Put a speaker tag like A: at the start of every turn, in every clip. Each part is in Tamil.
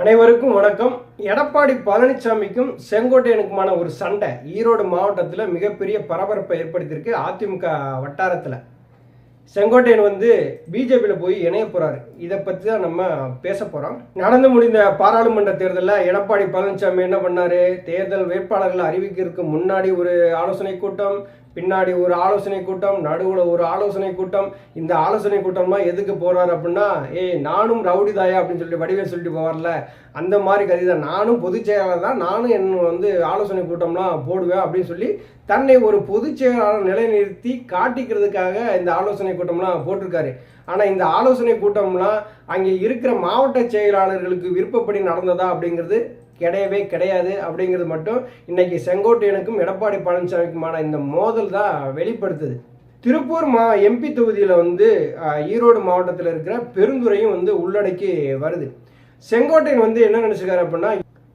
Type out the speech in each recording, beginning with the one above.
A: அனைவருக்கும் வணக்கம். எடப்பாடி பழனிசாமிக்கும் செங்கோட்டையனுக்குமான ஒரு சண்டை ஈரோடு மாவட்டத்தில் மிகப்பெரிய பரபரப்பை ஏற்படுத்தியிருக்கு. அதிமுக வட்டாரத்தில் செங்கோட்டையன் பிஜேபியில் போய் இணைய போறாரு. இதை பற்றி தான் நம்ம பேச போகிறோம். நடந்து முடிந்த பாராளுமன்ற தேர்தலில் எடப்பாடி பழனிசாமி என்ன பண்ணாரு? தேர்தல் வேட்பாளர்களை அறிவிக்கிறதுக்கு முன்னாடி ஒரு ஆலோசனை கூட்டம், பின்னாடி ஒரு ஆலோசனை கூட்டம், நடுவில் ஒரு ஆலோசனை கூட்டம். இந்த ஆலோசனை கூட்டம்லாம் எதுக்கு போறாரு அப்படின்னா, நானும் ரவுடி தாயா அப்படின்னு சொல்லிட்டு வடிவே சொல்லிட்டு போவார்ல, அந்த மாதிரி கதை தான். நானும் பொதுச் செயலாளர் தான், நானும் ஆலோசனை கூட்டம்லாம் போடுவேன் அப்படின்னு சொல்லி தன்னை ஒரு பொதுச் செயலாளர் நிலைநிறுத்தி காட்டிக்கிறதுக்காக இந்த ஆலோசனை கூட்டம்லாம் போட்டிருக்காரு. ஆனால் இந்த ஆலோசனை கூட்டம்லாம் அங்கே இருக்கிற மாவட்ட செயலாளர்களுக்கு விருப்பப்படி நடந்ததா அப்படிங்கிறது கிடையவே கிடையாது. அப்படிங்கிறது மட்டும் இன்னைக்கு செங்கோட்டையனுக்கும் எடப்பாடி பழனிசாமிக்குமான இந்த மோதல் தான் வெளிப்படுத்துது. திருப்பூர் எம்பி தொகுதியில் ஈரோடு மாவட்டத்தில் இருக்கிற பெருந்துறையும் உள்ளடக்கி வருது. செங்கோட்டையன் என்ன நினைச்சுக்காரு அப்படின்னா,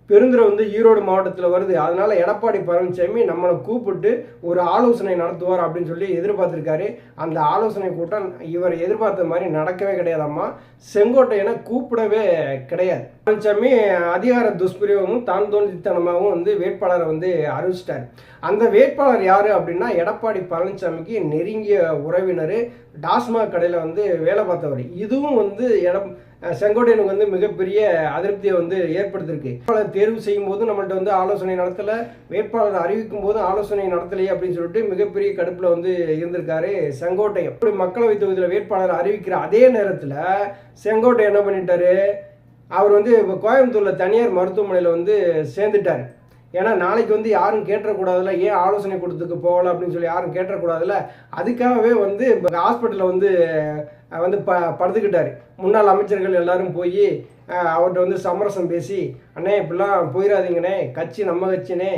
A: பெருந்துறை ஈரோடு மாவட்டத்தில் வருது, அதனால எடப்பாடி பழனிசாமி நம்மளை கூப்பிட்டு ஒரு ஆலோசனை நடத்துவார் அப்படின்னு சொல்லி எதிர்பார்த்திருக்காரு. அந்த ஆலோசனை கூட்டம் இவர் எதிர்பார்த்த மாதிரி நடக்கவே கிடையாதாம்மா. செங்கோட்டையனை கூப்பிடவே கிடையாது. பழனிசாமி அதிகார துஷ்பிரயோகமும் தான் தோன்றித்தனமாகவும் வேட்பாளரை அறிவிச்சிட்டார். அந்த வேட்பாளர் யாரு அப்படின்னா, எடப்பாடி பழனிசாமிக்கு நெருங்கிய உறவினர், டாஸ்மாக் கடையில் வேலை பார்த்தவர். இதுவும் செங்கோட்டையனுக்கு மிகப்பெரிய அதிருப்தியை ஏற்படுத்தியிருக்கு. வேட்பாளர் தேர்வு செய்யும் போது நம்மள்ட்ட ஆலோசனை நடத்தலை, வேட்பாளர் அறிவிக்கும் போது ஆலோசனை நடத்தலையே அப்படின்னு சொல்லிட்டு மிகப்பெரிய கடுப்பில் இருந்திருக்காரு செங்கோட்டையன். இப்படி மக்களவை தொகுதியில் வேட்பாளர் அறிவிக்கிற அதே நேரத்தில் செங்கோட்டையன் என்ன பண்ணிட்டாரு? அவர் கோயம்புத்தூரில் தனியார் மருத்துவமனையில் சேர்ந்துட்டார். ஏன்னா நாளைக்கு யாரும் கேட்டக்கூடாதுல, ஏன் ஆலோசனை கூட்டத்துக்கு போகல அப்படின்னு சொல்லி யாரும் கேட்டக்கூடாதுல, அதுக்காகவே ஹாஸ்பிட்டலில் படுத்துக்கிட்டார். முன்னாள் அமைச்சர்கள் எல்லாரும் போய் அவர்கிட்ட சமரசம் பேசி, அண்ணே இப்படிலாம் போயிடாதீங்கண்ணே, கட்சி நம்ம கட்சினே,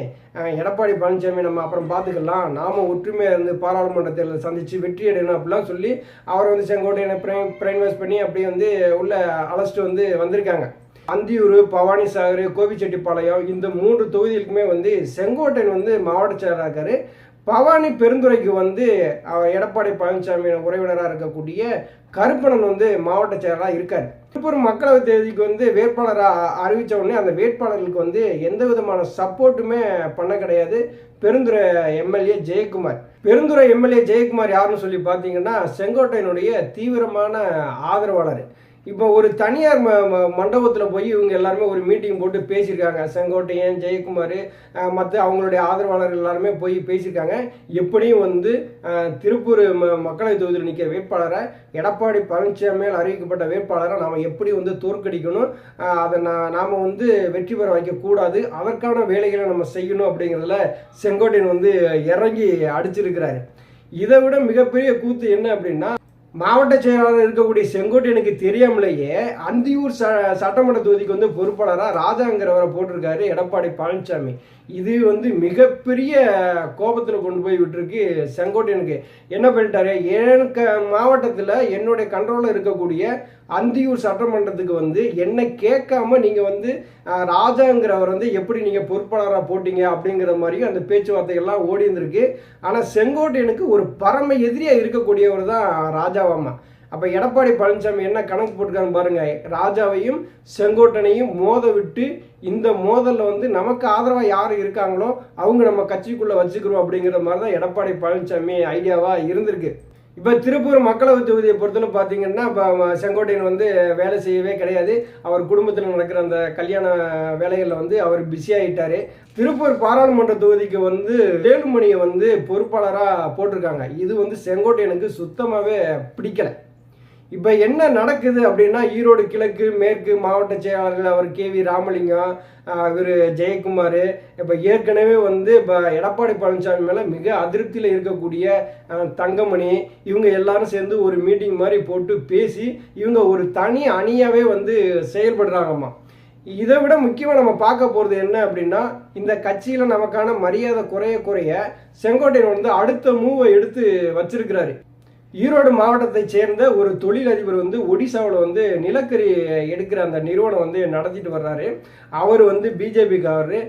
A: எடப்பாடி பழனிசாமி நம்ம அப்புறம் பார்த்துக்கலாம், நாம ஒற்றுமையாக பாராளுமன்ற தேர்தலை சந்தித்து வெற்றி அடையணும் அப்படிலாம் சொல்லி அவரை செங்கோட்டையனை பிரைன்வைஸ் பண்ணி அப்படி உள்ள அழைச்சிட்டு வந்திருக்காங்க. அந்தியூர், பவானிசாகர், கோபிச்செட்டிப்பாளையம் இந்த 3 தொகுதிகளுக்குமே செங்கோட்டையன் மாவட்ட செயலராக இருக்காரு. பவானி பெருந்துறைக்கு எடப்பாடி பழனிசாமி உறவினராக இருக்கக்கூடிய கருப்பணன் மாவட்ட செயலராக இருக்கார். திருப்பூர் மக்களவை தேதிக்கு வேட்பாளராக அறிவித்த உடனே அந்த வேட்பாளர்களுக்கு எந்த விதமான சப்போர்ட்டுமே பண்ண கிடையாது. பெருந்துறை எம்எல்ஏ ஜெயக்குமார். பெருந்துறை எம்எல்ஏ ஜெயக்குமார் யாருன்னு சொல்லி பார்த்தீங்கன்னா, செங்கோட்டையனுடைய தீவிரமான ஆதரவாளர். இப்போ ஒரு தனியார் மண்டபத்தில் போய் இவங்க எல்லாருமே ஒரு மீட்டிங் போட்டு பேசியிருக்காங்க. செங்கோட்டையன், ஜெயக்குமார், மற்ற அவங்களுடைய ஆதரவாளர்கள் எல்லாருமே போய் பேசியிருக்காங்க. எப்படியும் திருப்பூர் மக்களவை தொகுதியில் நிற்கிற வேட்பாளரை, எடப்பாடி பழனிசாமியால் அறிவிக்கப்பட்ட வேட்பாளரை நாம் எப்படி தோற்கடிக்கணும், அதை நாம் வெற்றி பெற வைக்கக்கூடாது, அதற்கான வேலைகளை நம்ம செய்யணும் அப்படிங்கிறதுல செங்கோட்டையன் இறங்கி அடிச்சிருக்கிறாரு. இதை விட மிகப்பெரிய கூத்து என்ன அப்படின்னா, மாவட்ட செயலாளர் இருக்கக்கூடிய செங்கோட்டையனுக்கு தெரியாமலேயே அந்தியூர் சட்டமன்ற தொகுதிக்கு பொறுப்பாளராக ராஜாங்கிறவரை போட்டிருக்காரு எடப்பாடி பழனிசாமி. இது மிகப்பெரிய கோபத்தில் கொண்டு போய் விட்டுருக்கு செங்கோட்டையனுக்கு. என்ன பண்ணிட்டாரு? எனக்கு மாவட்டத்தில் என்னுடைய கண்ட்ரோலில் இருக்கக்கூடிய அந்தியூர் சட்டமன்றத்துக்கு என்னை கேட்காம நீங்கள் ராஜாங்கிறவர் எப்படி நீங்கள் பொறுப்பாளராக போட்டீங்க அப்படிங்கிற மாதிரியும் அந்த பேச்சுவார்த்தைகள்லாம் ஓடி இருந்திருக்கு. ஆனால் செங்கோட்டையனுக்கு ஒரு பரம எதிரியாக இருக்கக்கூடியவர் தான் ராஜாவாமா. அப்போ எடப்பாடி பழனிசாமி என்ன கணக்கு போட்டுருக்காங்க பாருங்க. ராஜாவையும் செங்கோட்டையனையும் மோத விட்டு, இந்த மோதலில் நமக்கு ஆதரவாக யார் இருக்காங்களோ அவங்க நம்ம கட்சிக்குள்ளே வச்சுக்கிறோம் அப்படிங்கிற மாதிரி தான் எடப்பாடி பழனிசாமி ஐடியாவாக இருந்திருக்கு. இப்போ திருப்பூர் மக்களவை தொகுதியை பொறுத்தவரை பார்த்தீங்கன்னா, இப்போ செங்கோட்டையன் வேலை செய்யவே கிடையாது. அவர் குடும்பத்தில் நடக்கிற அந்த கல்யாண வேலைகளில் அவர் பிஸியாகிட்டார். திருப்பூர் பாராளுமன்ற தொகுதிக்கு வேலுமணியை பொறுப்பாளராக போட்டிருக்காங்க. இது செங்கோட்டையனுக்கு சுத்தமாகவே பிடிக்கலை. இப்போ என்ன நடக்குது அப்படின்னா, ஈரோடு கிழக்கு மேற்கு மாவட்ட செயலாளர்கள் அவர் KV ராமலிங்கம், இவர் ஜெயக்குமார், இப்போ ஏற்கனவே இப்போ எடப்பாடி பழனிசாமி மேலே மிக அதிருப்தியில் இருக்கக்கூடிய தங்கமணி, இவங்க எல்லாரும் சேர்ந்து ஒரு மீட்டிங் மாதிரி போட்டு பேசி இவங்க ஒரு தனி அணியாகவே செயல்படுறாங்கம்மா. இதை விட முக்கியமாக நம்ம பார்க்க போகிறது என்ன அப்படின்னா, இந்த கட்சியில் நமக்கான மரியாதை குறைய செங்கோட்டையன் அடுத்த மூவை எடுத்து வச்சிருக்கிறாரு. ஈரோடு மாவட்டத்தை சேர்ந்த ஒரு தொழிலதிபர் ஒடிசாவில் நிலக்கரி எடுக்கிற அந்த நிறுவனம் நடத்திட்டு வர்றாரு. அவர் பிஜேபிக்காரரு.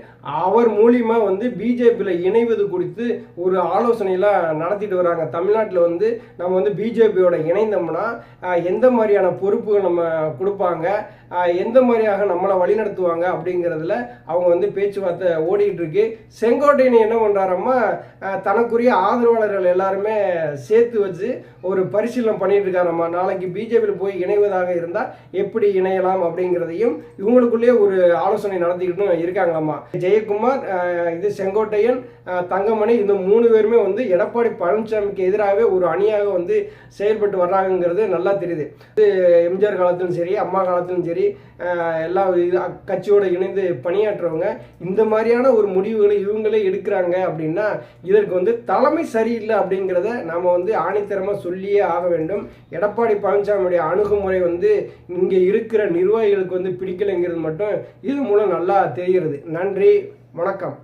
A: அவர் மூலியமா பிஜேபியில் இணைவது குறித்து ஒரு ஆலோசனையெல்லாம் நடத்திட்டு வராங்க. தமிழ்நாட்டில் நம்ம பிஜேபியோட இணைந்தோம்னா எந்த மாதிரியான பொறுப்புகள் நம்ம கொடுப்பாங்க, எந்த மாதிரியாக நம்மளை வழிநடத்துவாங்க அப்படிங்கிறதுல அவங்க வந்து பேச்சுவார்த்தை ஓடிக்கிட்டு இருக்கு. செங்கோட்டையன் என்ன பண்ணுறாரம்மா, தனக்குரிய ஆதரவாளர்கள் எல்லாருமே சேர்த்து வச்சு ஒரு பரிசீலனை பண்ணிட்டு இருக்காரம்மா. நாளைக்கு பிஜேபியில் போய் இணைவதாக இருந்தால் எப்படி இணையலாம் அப்படிங்கிறதையும் இவங்களுக்குள்ளேயே ஒரு ஆலோசனை நடத்திக்கிட்டு இருக்காங்களாம்மா. ஜெயக்குமார், இது செங்கோட்டையன், தங்கமணி, இந்த 3 பேருமே வந்து எடப்பாடி பழனிசாமிக்கு எதிராகவே ஒரு அணியாக வந்து செயல்பட்டு வர்றாங்கிறது நல்லா தெரியுது. எம்ஜிஆர் காலத்திலும் சரி, அம்மா காலத்திலும் சரி, எல்லா கட்சியோடு இணைந்து பணியாற்றுறவங்க இந்த மாதிரியான ஒரு முடிவுகளை இவங்களே எடுக்கிறாங்க அப்படின்னா இதற்கு வந்து தலைமை சரியில்லை அப்படிங்கிறத நாம் வந்து ஆணித்தரமாக சொல்லியே ஆக வேண்டும். எடப்பாடி பழனிசாமியுடைய அணுகுமுறை வந்து இங்கே இருக்கிற நிர்வாகிகளுக்கு வந்து பிடிக்கலைங்கிறது மட்டும் இது மூலம் நல்லா தெரிகிறது. நன்றி, வணக்கம்.